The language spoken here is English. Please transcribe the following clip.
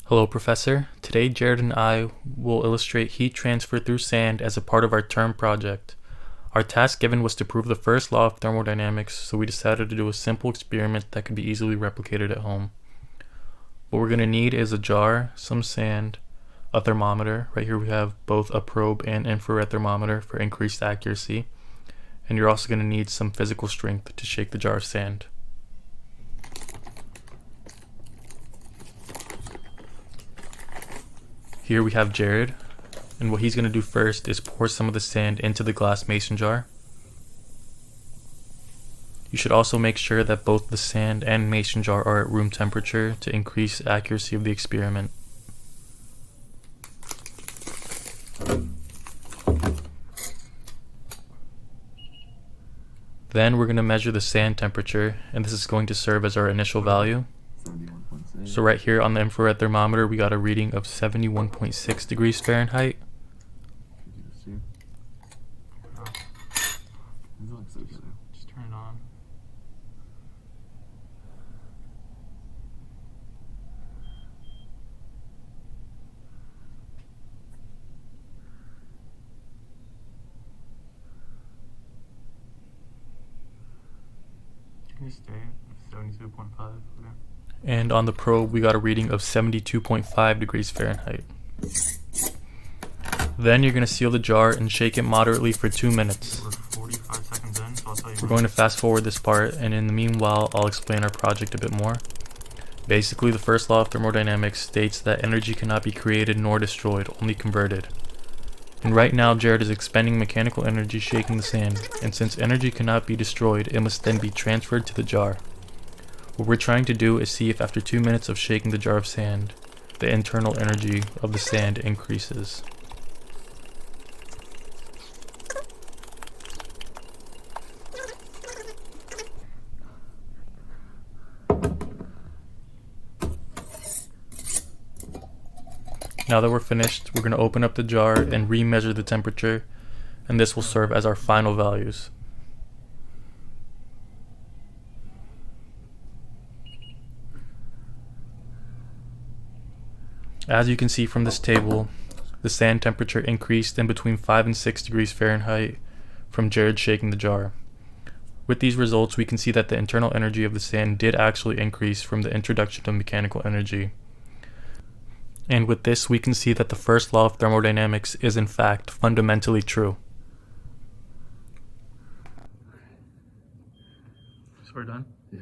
Hello, Professor. Today, Jared and I will illustrate heat transfer through sand as a part of our term project. Our task given was to prove the first law of thermodynamics, so we decided to do a simple experiment that could be easily replicated at home. What we're going to need is a jar, some sand, a thermometer. Right here we have both a probe and infrared thermometer for increased accuracy. And you're also going to need some physical strength to shake the jar of sand. Here we have Jared, and what he's going to do first is pour some of the sand into the glass mason jar. You should also make sure that both the sand and mason jar are at room temperature to increase accuracy of the experiment. Then we're going to measure the sand temperature, and this is going to serve as our initial value. So right here on the infrared thermometer, we got a reading of 71.6 degrees Fahrenheit. Just turn it on. Can you stay at 72.5? Okay. And on the probe, we got a reading of 72.5 degrees Fahrenheit. Then you're going to seal the jar and shake it moderately for 2 minutes. We're 45 seconds in, so I'll tell you. We're going to fast forward this part, and in the meanwhile, I'll explain our project a bit more. Basically, the first law of thermodynamics states that energy cannot be created nor destroyed, only converted. And right now, Jared is expending mechanical energy shaking the sand, and since energy cannot be destroyed, it must then be transferred to the jar. What we're trying to do is see if after 2 minutes of shaking the jar of sand, the internal energy of the sand increases. Now that we're finished, we're going to open up the jar and re-measure the temperature, and this will serve as our final values. As you can see from this table, the sand temperature increased in between 5 and 6 degrees Fahrenheit from Jared shaking the jar. With these results, we can see that the internal energy of the sand did actually increase from the introduction of mechanical energy. And with this, we can see that the first law of thermodynamics is in fact fundamentally true. So we're done? Yeah.